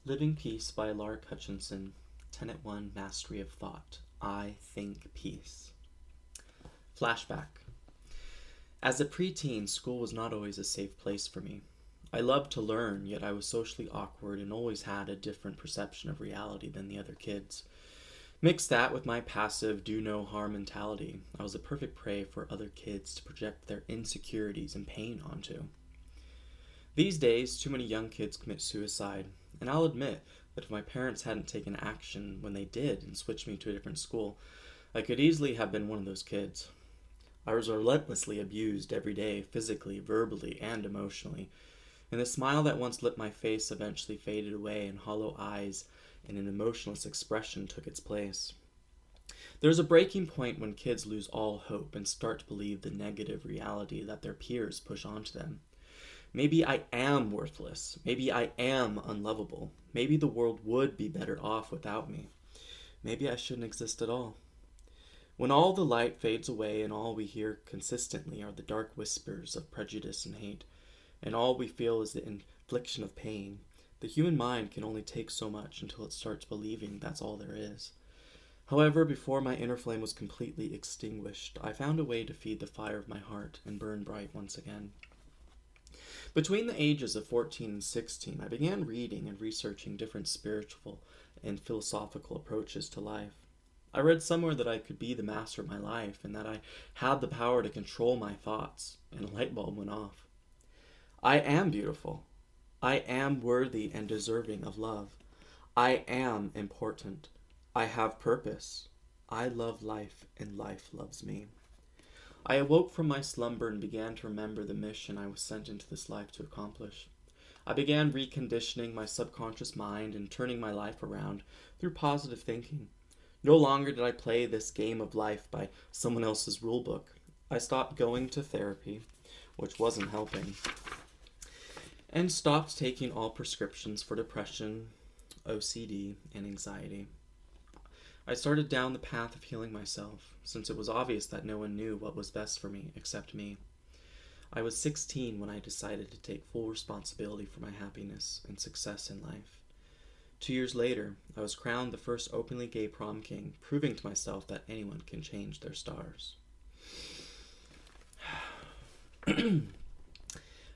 Living Peace by Alaric Hutchinson. Tenet 1, Mastery of Thought. I think peace. Flashback. As a preteen, school was not always a safe place for me. I loved to learn, yet I was socially awkward and always had a different perception of reality than the other kids. Mix that with my passive, do-no-harm mentality. I was a perfect prey for other kids to project their insecurities and pain onto. These days, too many young kids commit suicide, and I'll admit that if my parents hadn't taken action when they did and switched me to a different school, I could easily have been one of those kids. I was relentlessly abused every day, physically, verbally, and emotionally, and the smile that once lit my face eventually faded away, and hollow eyes and an emotionless expression took its place. There's a breaking point when kids lose all hope and start to believe the negative reality that their peers push onto them. Maybe I am worthless. Maybe I am unlovable. Maybe the world would be better off without me. Maybe I shouldn't exist at all. When all the light fades away and all we hear consistently are the dark whispers of prejudice and hate, and all we feel is the infliction of pain, the human mind can only take so much until it starts believing that's all there is. However, before my inner flame was completely extinguished, I found a way to feed the fire of my heart and burn bright once again. Between the ages of 14 and 16, I began reading and researching different spiritual and philosophical approaches to life. I read somewhere that I could be the master of my life and that I had the power to control my thoughts, and a light bulb went off. I am beautiful. I am worthy and deserving of love. I am important. I have purpose. I love life, and life loves me. I awoke from my slumber and began to remember the mission I was sent into this life to accomplish. I began reconditioning my subconscious mind and turning my life around through positive thinking. No longer did I play this game of life by someone else's rulebook. I stopped going to therapy, which wasn't helping, and stopped taking all prescriptions for depression, OCD, and anxiety. I started down the path of healing myself, since it was obvious that no one knew what was best for me except me. I was 16 when I decided to take full responsibility for my happiness and success in life. 2 years later, I was crowned the first openly gay prom king, proving to myself that anyone can change their stars.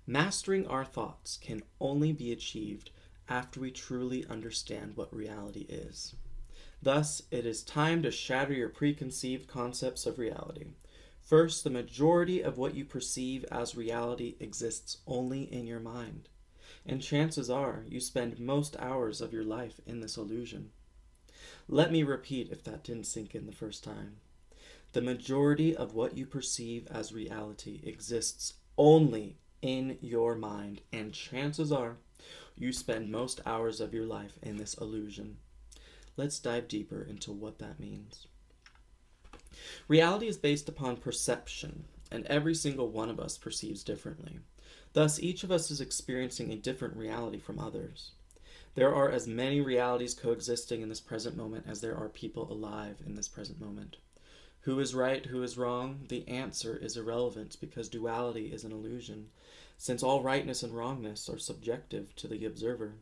Mastering our thoughts can only be achieved after we truly understand what reality is. Thus, it is time to shatter your preconceived concepts of reality. First, the majority of what you perceive as reality exists only in your mind, and chances are you spend most hours of your life in this illusion. Let me repeat if that didn't sink in the first time. The majority of what you perceive as reality exists only in your mind, and chances are you spend most hours of your life in this illusion. Let's dive deeper into what that means. Reality is based upon perception, and every single one of us perceives differently. Thus, each of us is experiencing a different reality from others. There are as many realities coexisting in this present moment as there are people alive in this present moment. Who is right, who is wrong? The answer is irrelevant because duality is an illusion, since all rightness and wrongness are subjective to the observer.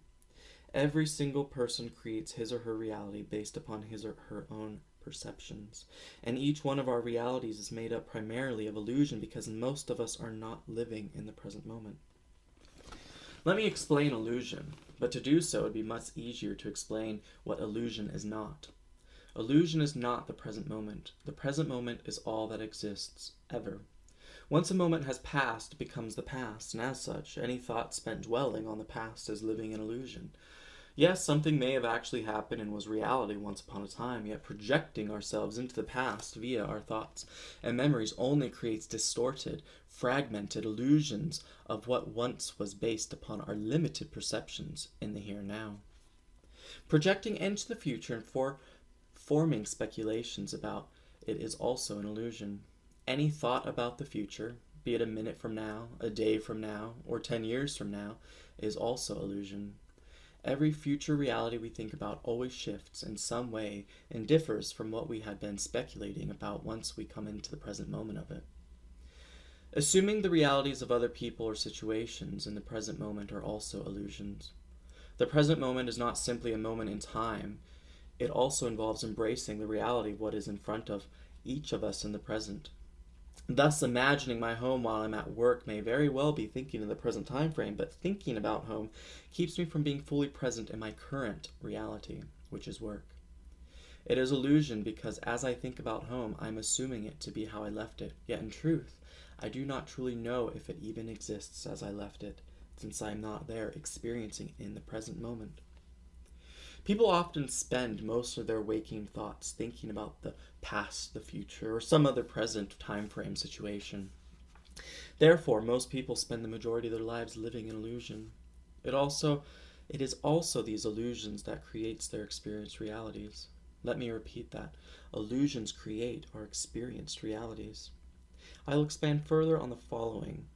Every single person creates his or her reality based upon his or her own perceptions, and each one of our realities is made up primarily of illusion because most of us are not living in the present moment. Let me explain illusion, but to do so it would be much easier to explain what illusion is not. Illusion is not the present moment. The present moment is all that exists, ever. Once a moment has passed, it becomes the past, and as such, any thought spent dwelling on the past is living in illusion. Yes, something may have actually happened and was reality once upon a time, yet projecting ourselves into the past via our thoughts and memories only creates distorted, fragmented illusions of what once was based upon our limited perceptions in the here and now. Projecting into the future and forming speculations about it is also an illusion. Any thought about the future, be it a minute from now, a day from now, or 10 years from now, is also illusion. Every future reality we think about always shifts in some way and differs from what we had been speculating about once we come into the present moment of it. Assuming the realities of other people or situations in the present moment are also illusions. The present moment is not simply a moment in time. It also involves embracing the reality of what is in front of each of us in the present. Thus, imagining my home while I'm at work may very well be thinking in the present time frame, but thinking about home keeps me from being fully present in my current reality, which is work. It is illusion because as I think about home, I'm assuming it to be how I left it. Yet in truth, I do not truly know if it even exists as I left it, since I am not there experiencing it in the present moment. People often spend most of their waking thoughts thinking about the past, the future, or some other present time frame situation. Therefore, most people spend the majority of their lives living in illusion. It is also these illusions that creates their experienced realities. Let me repeat that. Illusions create our experienced realities. I will expand further on that following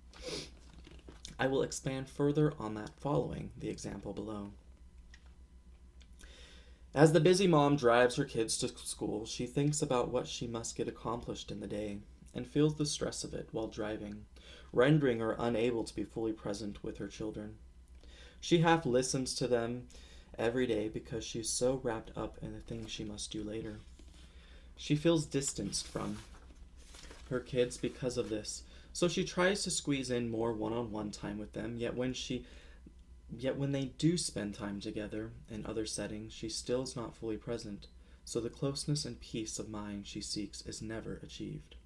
the example below. As the busy mom drives her kids to school, she thinks about what she must get accomplished in the day and feels the stress of it while driving, rendering her unable to be fully present with her children. She half listens to them every day because she is so wrapped up in the things she must do later. She feels distanced from her kids because of this, so she tries to squeeze in more one-on-one time with them, yet when they do spend time together in other settings, she still is not fully present, so the closeness and peace of mind she seeks is never achieved.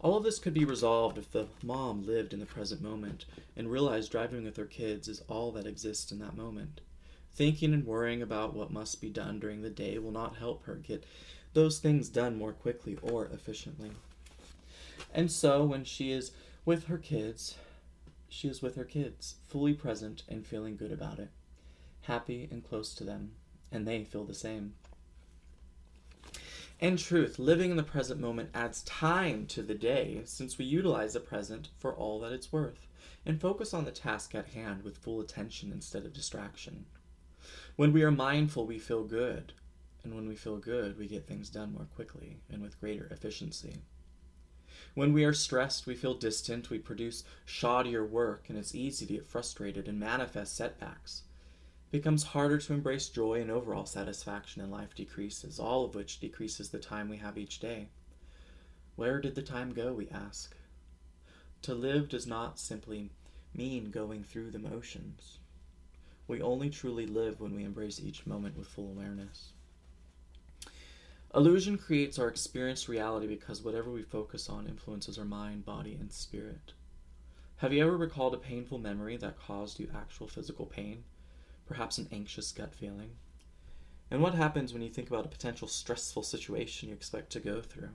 All of this could be resolved if the mom lived in the present moment and realized driving with her kids is all that exists in that moment. Thinking and worrying about what must be done during the day will not help her get those things done more quickly or efficiently. And so when she is with her kids, fully present and feeling good about it, happy and close to them, and they feel the same. In truth, living in the present moment adds time to the day, since we utilize the present for all that it's worth, and focus on the task at hand with full attention instead of distraction. When we are mindful, we feel good, and when we feel good, we get things done more quickly and with greater efficiency. When we are stressed, we feel distant, we produce shoddier work, and it's easy to get frustrated and manifest setbacks. It becomes harder to embrace joy, and overall satisfaction in life decreases, all of which decreases the time we have each day. Where did the time go, we ask? To live does not simply mean going through the motions. We only truly live when we embrace each moment with full awareness. Illusion creates our experienced reality because whatever we focus on influences our mind, body, and spirit. Have you ever recalled a painful memory that caused you actual physical pain? Perhaps an anxious gut feeling? And what happens when you think about a potential stressful situation you expect to go through?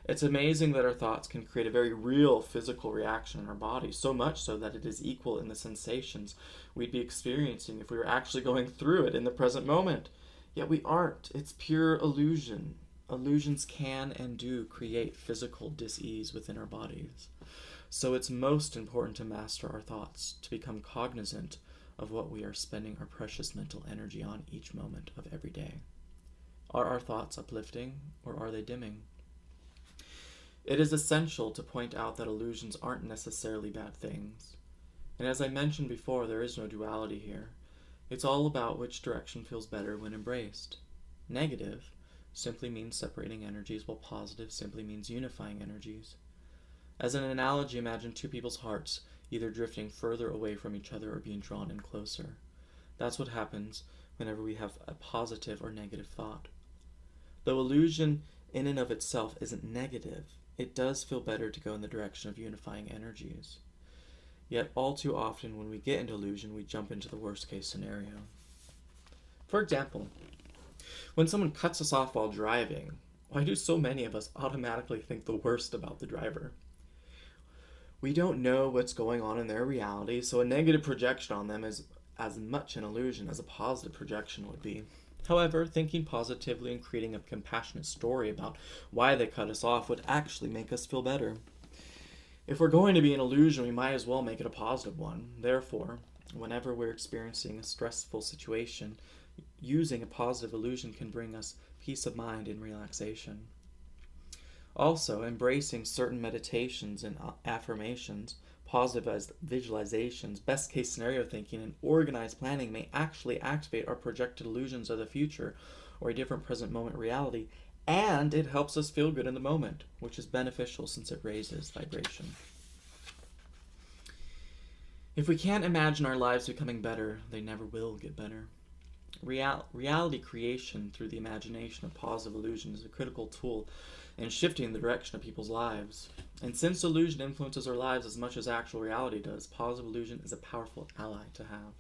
It's amazing that our thoughts can create a very real physical reaction in our body, so much so that it is equal in the sensations we'd be experiencing if we were actually going through it in the present moment. Yet we aren't. It's pure illusion. Illusions can and do create physical dis-ease within our bodies. So it's most important to master our thoughts, to become cognizant of what we are spending our precious mental energy on each moment of every day. Are our thoughts uplifting or are they dimming? It is essential to point out that illusions aren't necessarily bad things. And as I mentioned before, there is no duality here. It's all about which direction feels better when embraced. Negative simply means separating energies, while positive simply means unifying energies. As an analogy, imagine two people's hearts either drifting further away from each other or being drawn in closer. That's what happens whenever we have a positive or negative thought. Though illusion in and of itself isn't negative, it does feel better to go in the direction of unifying energies. Yet all too often when we get into illusion, we jump into the worst case scenario. For example, when someone cuts us off while driving, why do so many of us automatically think the worst about the driver? We don't know what's going on in their reality, so a negative projection on them is as much an illusion as a positive projection would be. However, thinking positively and creating a compassionate story about why they cut us off would actually make us feel better. If we're going to be an illusion, we might as well make it a positive one. Therefore, whenever we're experiencing a stressful situation, using a positive illusion can bring us peace of mind and relaxation. Also, embracing certain meditations and affirmations Positive visualizations, best case scenario thinking, and organized planning may actually activate our projected illusions of the future or a different present moment reality, and it helps us feel good in the moment, which is beneficial since it raises vibration. If we can't imagine our lives becoming better, they never will get better. Reality creation through the imagination of positive illusion is a critical tool in shifting the direction of people's lives. And since illusion influences our lives as much as actual reality does, positive illusion is a powerful ally to have.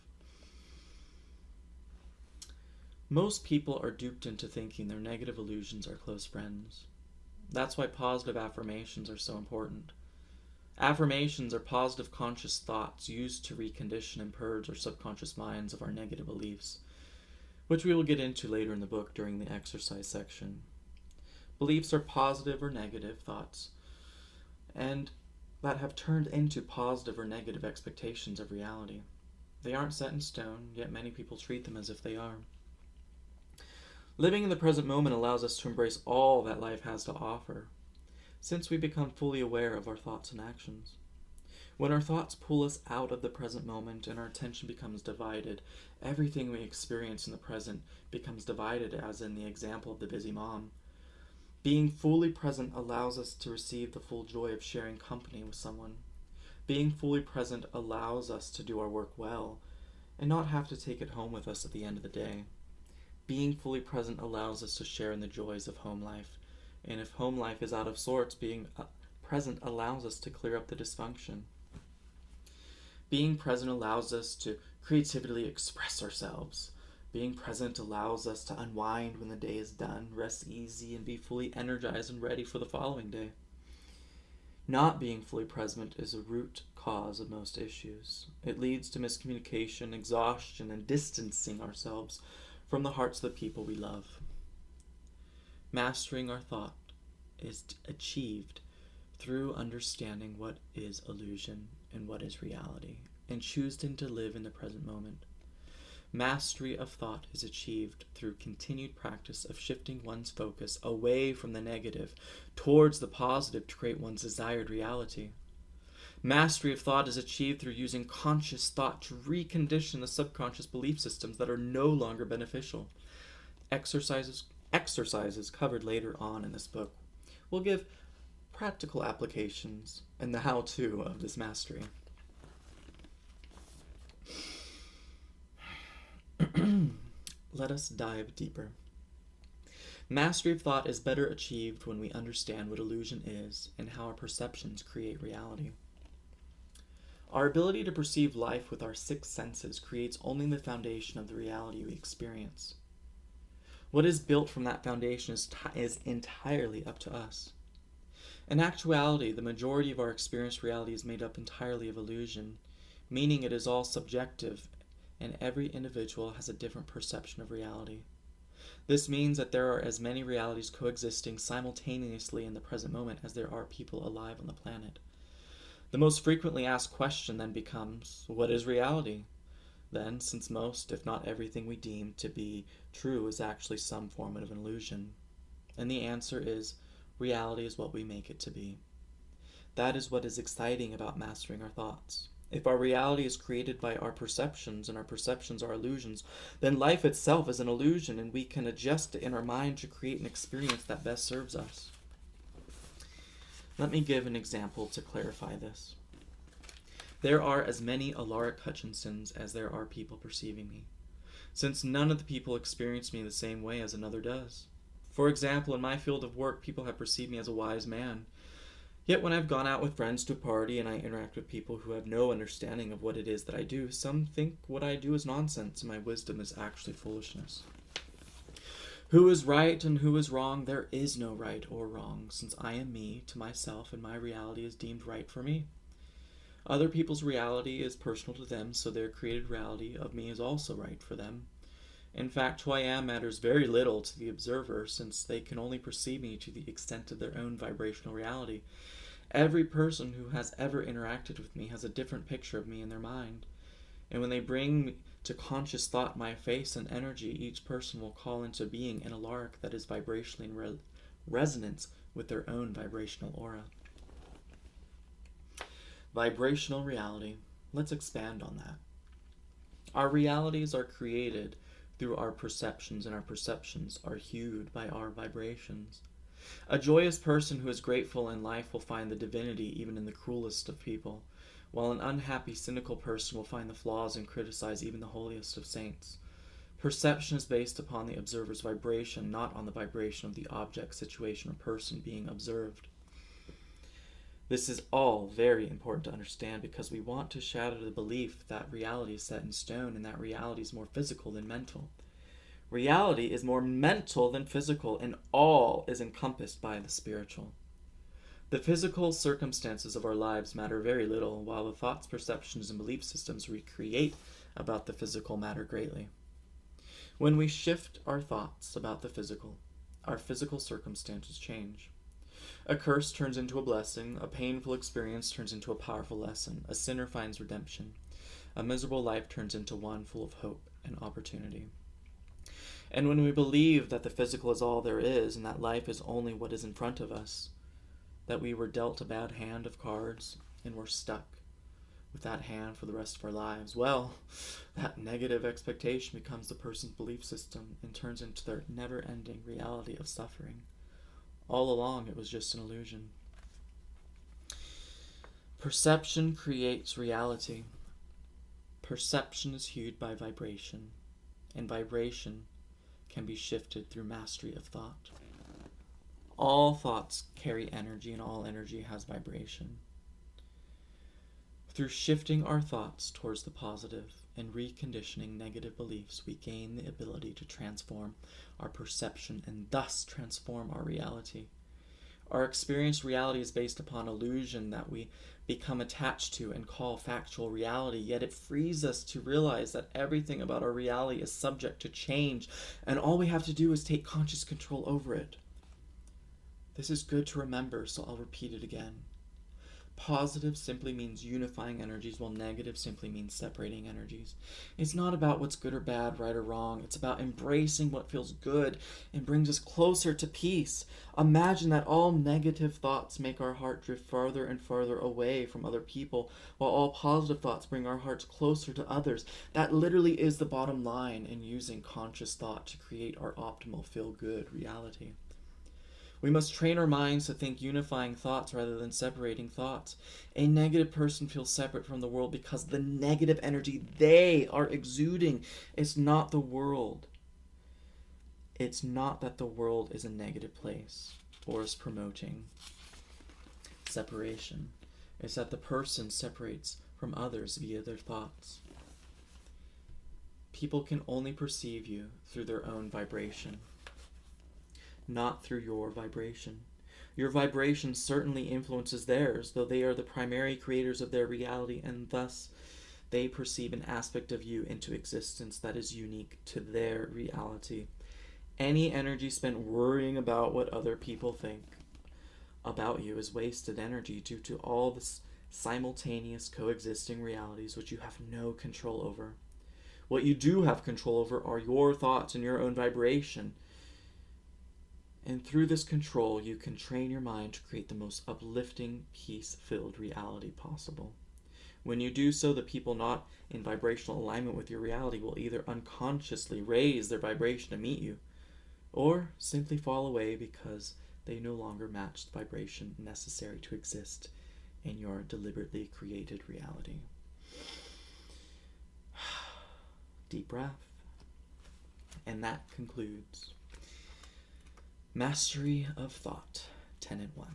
Most people are duped into thinking their negative illusions are close friends. That's why positive affirmations are so important. Affirmations are positive conscious thoughts used to recondition and purge our subconscious minds of our negative beliefs, which we will get into later in the book during the exercise section. Beliefs are positive or negative thoughts, and that have turned into positive or negative expectations of reality. They aren't set in stone, yet many people treat them as if they are. Living in the present moment allows us to embrace all that life has to offer, since we become fully aware of our thoughts and actions. When our thoughts pull us out of the present moment and our attention becomes divided, everything we experience in the present becomes divided, as in the example of the busy mom. Being fully present allows us to receive the full joy of sharing company with someone. Being fully present allows us to do our work well and not have to take it home with us at the end of the day. Being fully present allows us to share in the joys of home life. And if home life is out of sorts, being present allows us to clear up the dysfunction. Being present allows us to creatively express ourselves. Being present allows us to unwind when the day is done, rest easy, and be fully energized and ready for the following day. Not being fully present is a root cause of most issues. It leads to miscommunication, exhaustion, and distancing ourselves from the hearts of the people we love. Mastering our thought is achieved through understanding what is illusion and what is reality, and choosing to live in the present moment. Mastery of thought is achieved through continued practice of shifting one's focus away from the negative towards the positive to create one's desired reality. Mastery of thought is achieved through using conscious thought to recondition the subconscious belief systems that are no longer beneficial. Exercises covered later on in this book will give practical applications and the how-to of this mastery. Let us dive deeper. Mastery of thought is better achieved when we understand what illusion is and how our perceptions create reality. Our ability to perceive life with our six senses creates only the foundation of the reality we experience. What is built from that foundation is entirely up to us. In actuality, the majority of our experienced reality is made up entirely of illusion, meaning it is all subjective, and every individual has a different perception of reality. This means that there are as many realities coexisting simultaneously in the present moment as there are people alive on the planet. The most frequently asked question then becomes, what is reality? Then, since most, if not everything we deem to be true is actually some form of an illusion. And the answer is, reality is what we make it to be. That is what is exciting about mastering our thoughts. If our reality is created by our perceptions, and our perceptions are illusions, then life itself is an illusion, and we can adjust it in our mind to create an experience that best serves us. Let me give an example to clarify this. There are as many Alaric Hutchinsons as there are people perceiving me, since none of the people experience me the same way as another does. For example, in my field of work, people have perceived me as a wise man. Yet when I've gone out with friends to a party and I interact with people who have no understanding of what it is that I do, some think what I do is nonsense and my wisdom is actually foolishness. Who is right and who is wrong? There is no right or wrong, since I am me to myself and my reality is deemed right for me. Other people's reality is personal to them, so their created reality of me is also right for them. In fact, who I am matters very little to the observer, since they can only perceive me to the extent of their own vibrational reality. Every person who has ever interacted with me has a different picture of me in their mind. And when they bring to conscious thought my face and energy, each person will call into being an Alaric that is vibrationally in resonance with their own vibrational aura. Vibrational reality. Let's expand on that. Our realities are created through our perceptions, and our perceptions are hued by our vibrations. A joyous person who is grateful in life will find the divinity even in the cruelest of people, while an unhappy, cynical person will find the flaws and criticize even the holiest of saints. Perception is based upon the observer's vibration, not on the vibration of the object, situation, or person being observed. This is all very important to understand because we want to shatter the belief that reality is set in stone and that reality is more physical than mental. Reality is more mental than physical, and all is encompassed by the spiritual. The physical circumstances of our lives matter very little, while the thoughts, perceptions, and belief systems we create about the physical matter greatly. When we shift our thoughts about the physical, our physical circumstances change. A curse turns into a blessing, a painful experience turns into a powerful lesson, a sinner finds redemption, a miserable life turns into one full of hope and opportunity. And when we believe that the physical is all there is and that life is only what is in front of us, that we were dealt a bad hand of cards and we're stuck with that hand for the rest of our lives, well, that negative expectation becomes the person's belief system and turns into their never-ending reality of suffering. All along, it was just an illusion. Perception creates reality. Perception is hued by vibration, and vibration can be shifted through mastery of thought. All thoughts carry energy, and all energy has vibration. Through shifting our thoughts towards the positive and reconditioning negative beliefs, we gain the ability to transform our perception and thus transform our reality. Our experienced reality is based upon illusion that we become attached to and call factual reality, yet it frees us to realize that everything about our reality is subject to change, and all we have to do is take conscious control over it. This is good to remember, so I'll repeat it again. Positive simply means unifying energies, while negative simply means separating energies. It's not about what's good or bad, right or wrong. It's about embracing what feels good and brings us closer to peace. Imagine that all negative thoughts make our heart drift farther and farther away from other people, while all positive thoughts bring our hearts closer to others. That literally is the bottom line in using conscious thought to create our optimal feel-good reality. We must train our minds to think unifying thoughts rather than separating thoughts. A negative person feels separate from the world because the negative energy they are exuding is not the world. It's not that the world is a negative place or is promoting separation. It's that the person separates from others via their thoughts. People can only perceive you through their own vibration, not through your vibration. Your vibration certainly influences theirs, though they are the primary creators of their reality, and thus they perceive an aspect of you into existence that is unique to their reality. Any energy spent worrying about what other people think about you is wasted energy due to all the simultaneous coexisting realities which you have no control over. What you do have control over are your thoughts and your own vibration. And through this control, you can train your mind to create the most uplifting, peace-filled reality possible. When you do so, the people not in vibrational alignment with your reality will either unconsciously raise their vibration to meet you, or simply fall away because they no longer match the vibration necessary to exist in your deliberately created reality. Deep breath. And that concludes Mastery of Thought, Tenet 1.